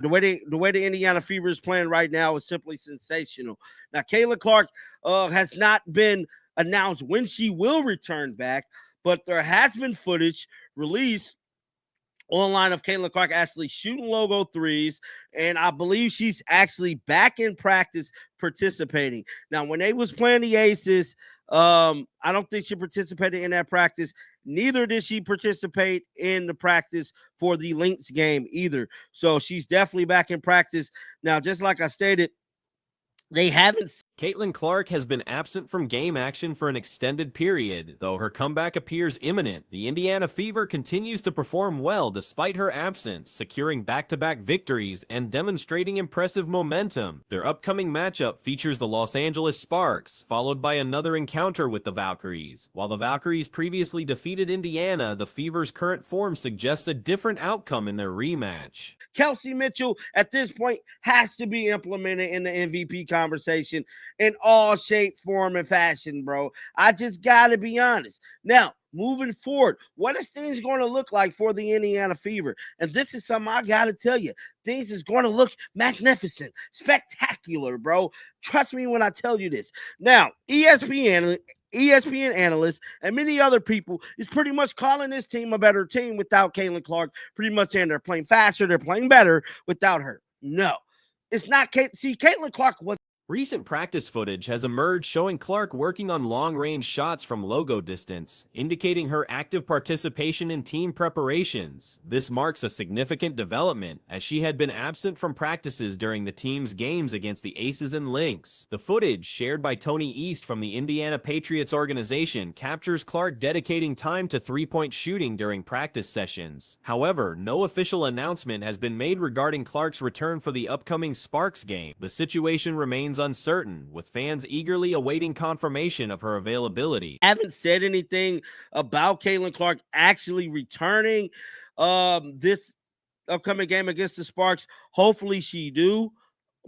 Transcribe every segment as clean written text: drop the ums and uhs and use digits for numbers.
The way the Indiana Fever is playing right now is simply sensational. Now, Kayla Clark has not been announced when she will return back, but there has been footage released online of Caitlin Clark actually shooting logo threes, and I believe she's actually back in practice participating. Now, when they was playing the Aces, I don't think she participated in that practice. Neither did she participate in the practice for the Lynx game either. So she's definitely back in practice. Now, just like I stated, they haven't. Caitlin Clark has been absent from game action for an extended period. Though her comeback appears imminent, the Indiana Fever continues to perform well despite her absence, securing back-to-back victories and demonstrating impressive momentum. Their upcoming matchup features the Los Angeles Sparks, followed by another encounter with the Valkyries. While the Valkyries previously defeated Indiana, the Fever's current form suggests a different outcome in their rematch. Kelsey Mitchell at this point has to be implemented in the MVP conversation in all shape, form, and fashion, bro. I just got to be honest. Now, moving forward, what is things going to look like for the Indiana Fever? And this is something I got to tell you. Things is going to look magnificent, spectacular, bro. Trust me when I tell you this. Now, ESPN analysts and many other people is pretty much calling this team a better team without Caitlin Clark, pretty much saying they're playing faster, they're playing better without her. No, it's not. Caitlin Clark was. Recent practice footage has emerged showing Clark working on long-range shots from logo distance, indicating her active participation in team preparations. This marks a significant development, as she had been absent from practices during the team's games against the Aces and Lynx. The footage, shared by Tony East from the Indiana Patriots organization, captures Clark dedicating time to three-point shooting during practice sessions. However, no official announcement has been made regarding Clark's return for the upcoming Sparks game. The situation remains uncertain, with fans eagerly awaiting confirmation of her availability. Haven't said anything about Caitlin Clark actually returning this upcoming game against the Sparks. Hopefully she do.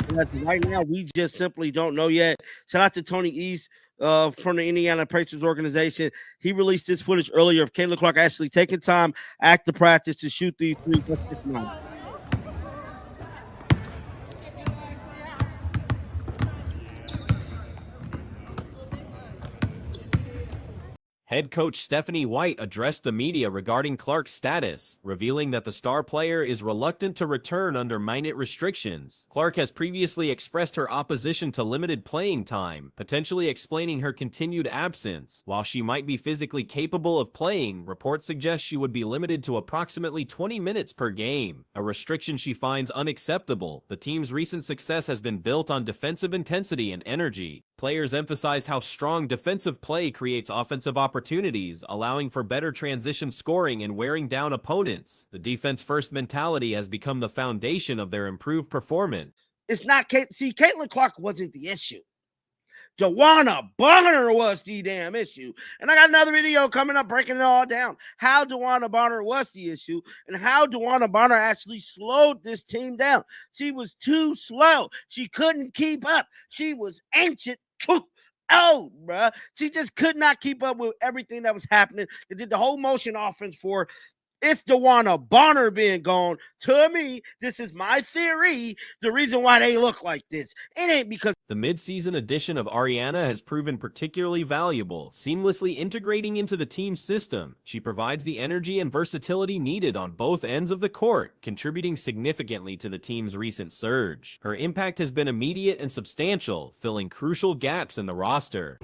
But right now, we just simply don't know yet. Shout out to Tony East from the Indiana Pacers organization. He released this footage earlier of Caitlin Clark actually taking time after practice to shoot these threes. Head coach Stephanie White addressed the media regarding Clark's status, revealing that the star player is reluctant to return under minute restrictions. Clark has previously expressed her opposition to limited playing time, potentially explaining her continued absence. While she might be physically capable of playing, reports suggest she would be limited to approximately 20 minutes per game, a restriction she finds unacceptable. The team's recent success has been built on defensive intensity and energy. Players emphasized how strong defensive play creates offensive opportunities, allowing for better transition scoring and wearing down opponents. The defense-first mentality has become the foundation of their improved performance. It's not Caitlin Clark wasn't the issue. DeWanna Bonner was the damn issue. And I got another video coming up breaking it all down. How DeWanna Bonner was the issue and how DeWanna Bonner actually slowed this team down. She was too slow. She couldn't keep up. She was ancient. Oh, bruh. She just could not keep up with everything that was happening. They did the whole motion offense for it's DeWanna Bonner being gone. To me, this is my theory. The reason why they look like this. It ain't because the mid-season addition of Ariana has proven particularly valuable, seamlessly integrating into the team's system. She provides the energy and versatility needed on both ends of the court, contributing significantly to the team's recent surge. Her impact has been immediate and substantial, filling crucial gaps in the roster.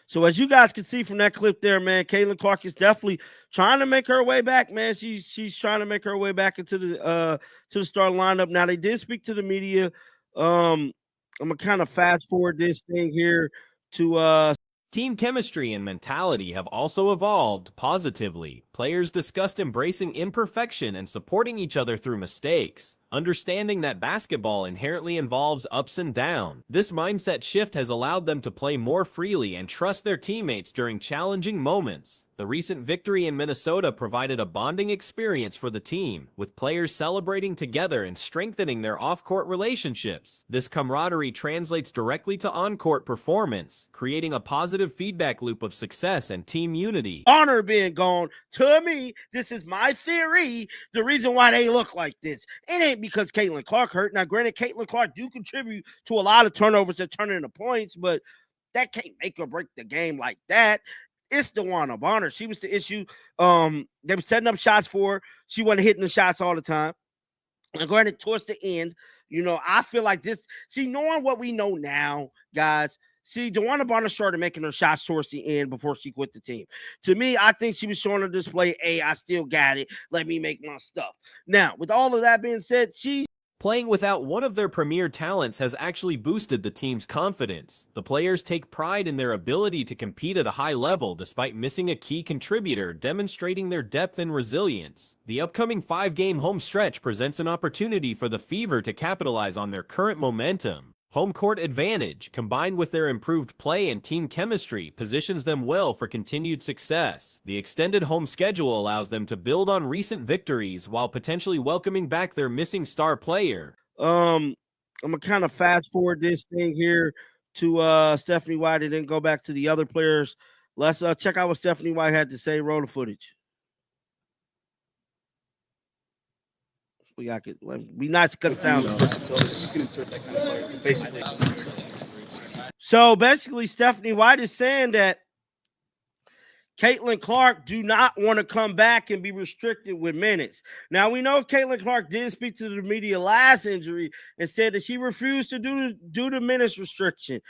So as you guys can see from that clip there, man, Caitlin Clark is definitely trying to make her way back, man. She's trying to make her way back into the start lineup. Now they did speak to the media. I'm gonna kind of fast forward this thing here to Team chemistry and mentality have also evolved positively. Players discussed embracing imperfection and supporting each other through mistakes. understanding that basketball inherently involves ups and downs. This mindset shift has allowed them to play more freely and trust their teammates during challenging moments. The recent victory in Minnesota provided a bonding experience for the team, with players celebrating together and strengthening their off-court relationships. This camaraderie translates directly to on-court performance, creating a positive feedback loop of success and team unity. Honor being gone, to me, this is my theory, the reason why they look like this. It ain't because Caitlin Clark hurt. Now, granted, Caitlin Clark do contribute to a lot of turnovers that turn into points, but that can't make or break the game like that. It's DeWanna Bonner. She was the issue. They were setting up shots for her. She wasn't hitting the shots all the time. And granted, towards the end, I feel like this. See, knowing what we know now, guys. See, DeWanna Bonner started making her shots towards the end before she quit the team. To me, I think she was showing her display, hey, I still got it. Let me make my stuff. Now, with all of that being said, playing without one of their premier talents has actually boosted the team's confidence. The players take pride in their ability to compete at a high level despite missing a key contributor, demonstrating their depth and resilience. The upcoming 5-game home stretch presents an opportunity for the Fever to capitalize on their current momentum. Home court advantage, combined with their improved play and team chemistry, positions them well for continued success. The extended home schedule allows them to build on recent victories while potentially welcoming back their missing star player. I'm gonna kind of fast forward this thing here to Stephanie White and then go back to the other players. Let's check out what Stephanie White had to say. Roll the footage. We got it. Be nice to cut the sound. You can insert that kind of player. So basically, Stephanie White is saying that Caitlin Clark do not want to come back and be restricted with minutes. Now, we know Caitlin Clark did speak to the media last injury and said that she refused to do the minutes restriction.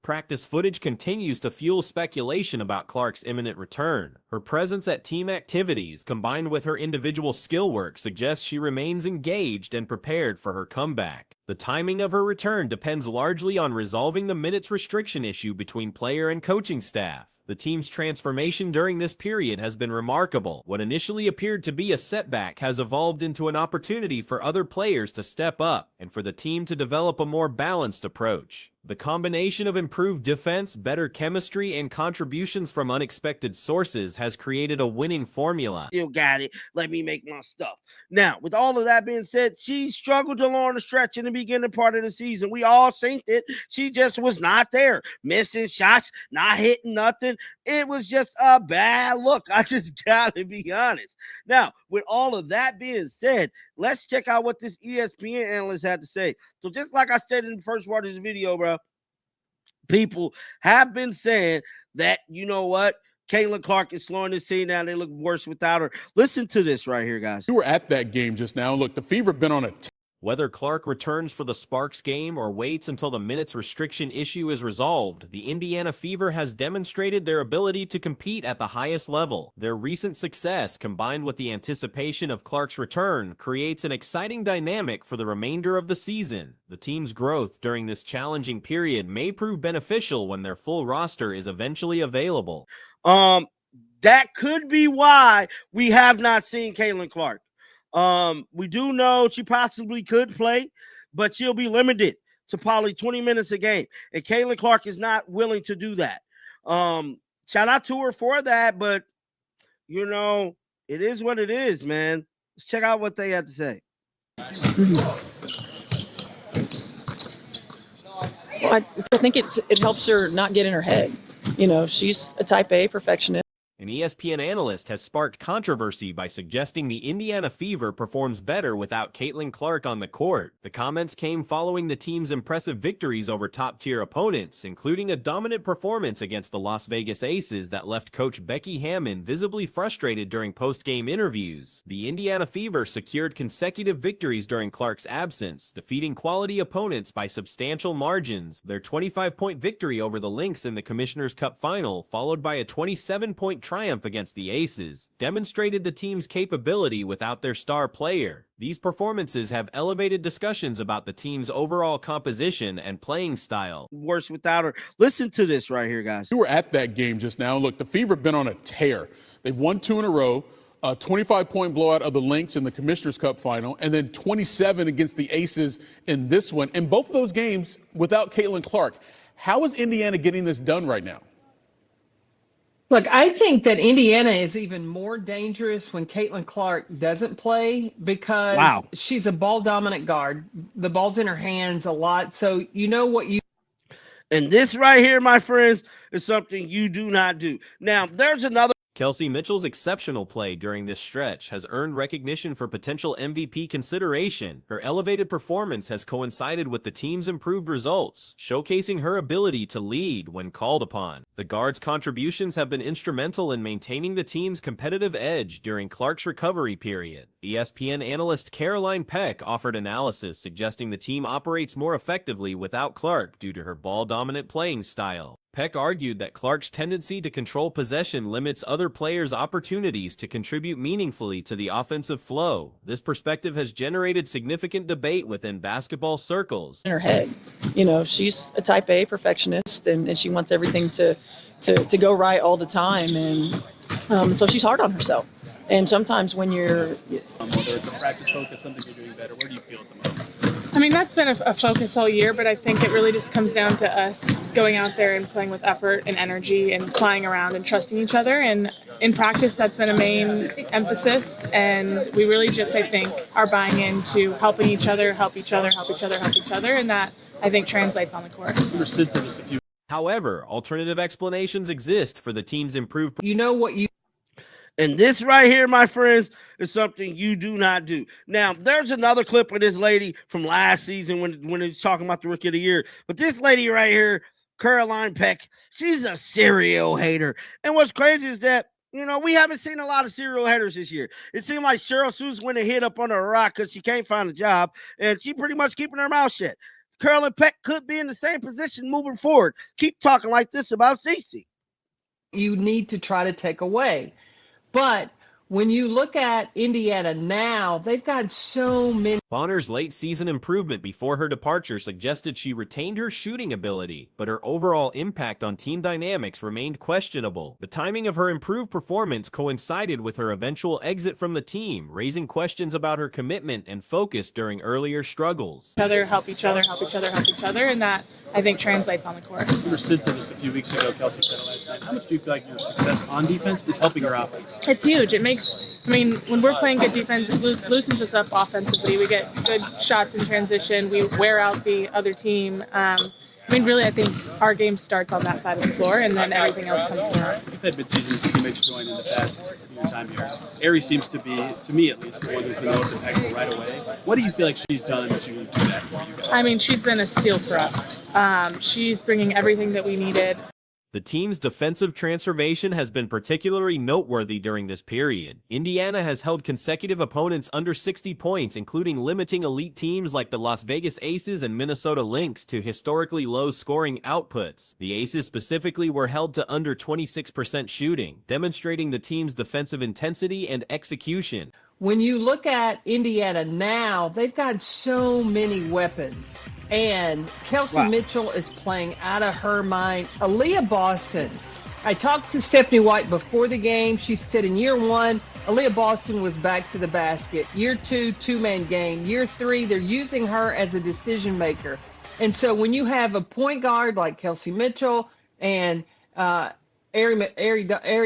Practice footage continues to fuel speculation about Clark's imminent return. Her presence at team activities, combined with her individual skill work, suggests she remains engaged and prepared for her comeback. The timing of her return depends largely on resolving the minutes restriction issue between player and coaching staff. The team's transformation during this period has been remarkable. What initially appeared to be a setback has evolved into an opportunity for other players to step up and for the team to develop a more balanced approach. The combination of improved defense, better chemistry, and contributions from unexpected sources has created a winning formula. Still got it. Let me make my stuff. Now, with all of that being said, she struggled along the stretch in the beginning part of the season. We all think that she just was not there. Missing shots, not hitting nothing. It was just a bad look. I just got to be honest. Now, with all of that being said, let's check out what this ESPN analyst had to say. So just like I stated in the first part of this video, bro, people have been saying that, you know what, Caitlin Clark is slowing this team down. They look worse without her. Listen to this right here, guys. You were at that game just now. Look, the Fever have been on a Whether Clark returns for the Sparks game or waits until the minutes restriction issue is resolved, the Indiana Fever has demonstrated their ability to compete at the highest level. Their recent success, combined with the anticipation of Clark's return, creates an exciting dynamic for the remainder of the season. The team's growth during this challenging period may prove beneficial when their full roster is eventually available. That could be why we have not seen Caitlin Clark. We do know she possibly could play, but she'll be limited to probably 20 minutes a game. And Caitlin Clark is not willing to do that. Shout out to her for that, but you know, it is what it is, man. Let's check out what they had to say. I think it helps her not get in her head. You know, she's a type A perfectionist. An ESPN analyst has sparked controversy by suggesting the Indiana Fever performs better without Caitlin Clark on the court. The comments came following the team's impressive victories over top-tier opponents, including a dominant performance against the Las Vegas Aces that left coach Becky Hammon visibly frustrated during post-game interviews. The Indiana Fever secured consecutive victories during Clark's absence, defeating quality opponents by substantial margins. Their 25-point victory over the Lynx in the Commissioner's Cup final, followed by a 27-point triumph against the Aces, demonstrated the team's capability without their star player. These performances have elevated discussions about the team's overall composition and playing style. Worse without her. Listen to this right here, guys. You were at that game just now. Look, the Fever have been on a tear. They've won 2 in a row. A 25-point blowout of the Lynx in the Commissioner's Cup final, and then 27 against the Aces in this one. And both of those games without Caitlin Clark. How is Indiana getting this done right now? Look, I think that Indiana is even more dangerous when Caitlin Clark doesn't play because she's a ball-dominant guard. The ball's in her hands a lot. So you know what you... And this right here, my friends, is something you do not do. Now, there's another... Kelsey Mitchell's exceptional play during this stretch has earned recognition for potential MVP consideration. Her elevated performance has coincided with the team's improved results, showcasing her ability to lead when called upon. The guard's contributions have been instrumental in maintaining the team's competitive edge during Clark's recovery period. ESPN analyst Caroline Peck offered analysis suggesting the team operates more effectively without Clark due to her ball-dominant playing style. Peck argued that Clark's tendency to control possession limits other players' opportunities to contribute meaningfully to the offensive flow. This perspective has generated significant debate within basketball circles. In her head, you know, she's a type A perfectionist, and she wants everything to go right all the time, and so she's hard on herself. And sometimes when you're... whether it's a practice focus, something you're doing better, where do you feel at the most? I mean, that's been a focus all year, but I think it really just comes down to us going out there and playing with effort and energy and flying around and trusting each other. And in practice, that's been a main emphasis. And we really just, I think, are buying into helping each other, help each other. And that, I think, translates on the court. Your sense of this, if you... However, alternative explanations exist for the team's improved... You know what you... And this right here, my friends, is something you do not do. Now, there's another clip of this lady from last season when it was talking about the Rookie of the Year. But this lady right here, Caroline Peck, she's a serial hater. And what's crazy is that, you know, we haven't seen a lot of serial haters this year. It seemed like Cheryl Seuss went and hid up under a rock because she can't find a job, and she pretty much keeping her mouth shut. Caroline Peck could be in the same position moving forward. Keep talking like this about Cece. You need to try to take away. But when you look at Indiana now, they've got so many. Bonner's late season improvement before her departure suggested she retained her shooting ability, but her overall impact on team dynamics remained questionable. The timing of her improved performance coincided with her eventual exit from the team, raising questions about her commitment and focus during earlier struggles. Help each other, and that, I think, translates on the court. Your sense of this a few weeks ago, Kelsey said it last night. How much do you feel like your success on defense is helping your offense? It's huge. It makes, I mean, when we're playing good defense, it loosens us up offensively. We get good shots in transition. We wear out the other team. I mean, really, I think our game starts on that side of the floor, and then everything else comes from there. You've had mid-season teammates join in the past your time here. Ari seems to be, to me at least, the one who's been the most impactful right away. What do you feel like she's done to do that for you guys? I mean, she's been a steal for us. She's bringing everything that we needed. The team's defensive transformation has been particularly noteworthy during this period. Indiana has held consecutive opponents under 60 points, including limiting elite teams like the Las Vegas Aces and Minnesota Lynx to historically low scoring outputs. The Aces specifically were held to under 26% shooting, demonstrating the team's defensive intensity and execution. When you look at Indiana now, they've got so many weapons. And Kelsey Mitchell is playing out of her mind. Aaliyah Boston. I talked to Stephanie White before the game. She said in year one, Aaliyah Boston was back to the basket. Year two, two-man game. Year three, they're using her as a decision maker. And so when you have a point guard like Kelsey Mitchell and Ari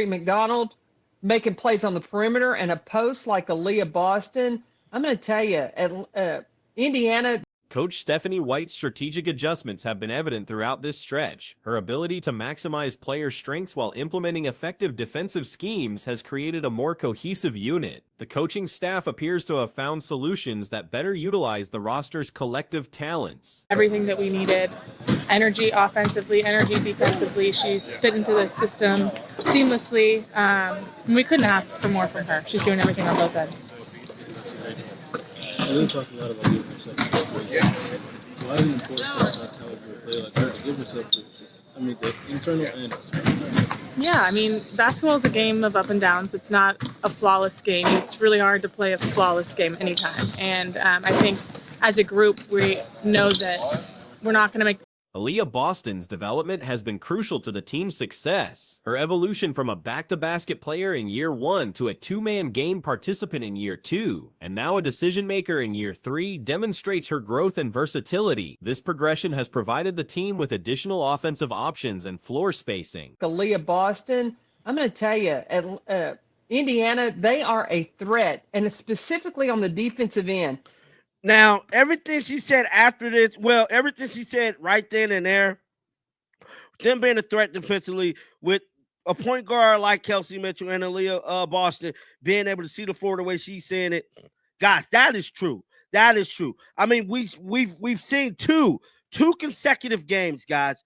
McDonald making plays on the perimeter and a post like Aaliyah Boston, I'm going to tell you, Indiana... Coach Stephanie White's strategic adjustments have been evident throughout this stretch. Her ability to maximize player strengths while implementing effective defensive schemes has created a more cohesive unit. The coaching staff appears to have found solutions that better utilize the roster's collective talents. Everything that we needed, energy offensively, energy defensively, she's fit into the system seamlessly. And we couldn't ask for more from her. She's doing everything on both ends. I really talk a lot about giving yourself grace. Why is it important for us not to a player like her to give herself grace? I mean, the internal and external. Yeah, I mean, basketball is a game of up and downs. It's not a flawless game. It's really hard to play a flawless game anytime. And I think as a group, we know that we're not going to make Aaliyah Boston's development has been crucial to the team's success. Her evolution from a back-to-basket player in year 1 to a two-man game participant in year 2, and now a decision-maker in year 3, demonstrates her growth and versatility. This progression has provided the team with additional offensive options and floor spacing. Aaliyah Boston, I'm going to tell you, Indiana, they are a threat, and specifically on the defensive end. Now, everything she said after this, everything she said right then and there, them being a threat defensively with a point guard like Kelsey Mitchell and Aaliyah Boston being able to see the floor the way she's saying it, guys, that is true. That is true. I mean, we've seen two consecutive games, guys.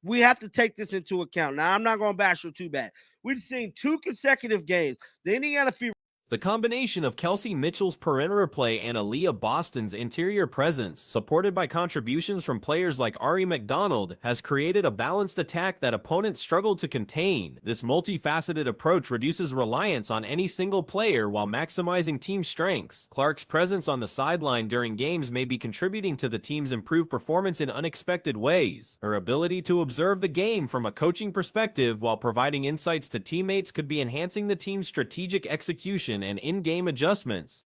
We have to take this into account. Now, I'm not going to bash her too bad. We've seen 2 consecutive games. The Indiana Fever. The combination of Kelsey Mitchell's perimeter play and Aaliyah Boston's interior presence, supported by contributions from players like Ari McDonald, has created a balanced attack that opponents struggle to contain. This multifaceted approach reduces reliance on any single player while maximizing team strengths. Clark's presence on the sideline during games may be contributing to the team's improved performance in unexpected ways. Her ability to observe the game from a coaching perspective while providing insights to teammates could be enhancing the team's strategic execution and in-game adjustments.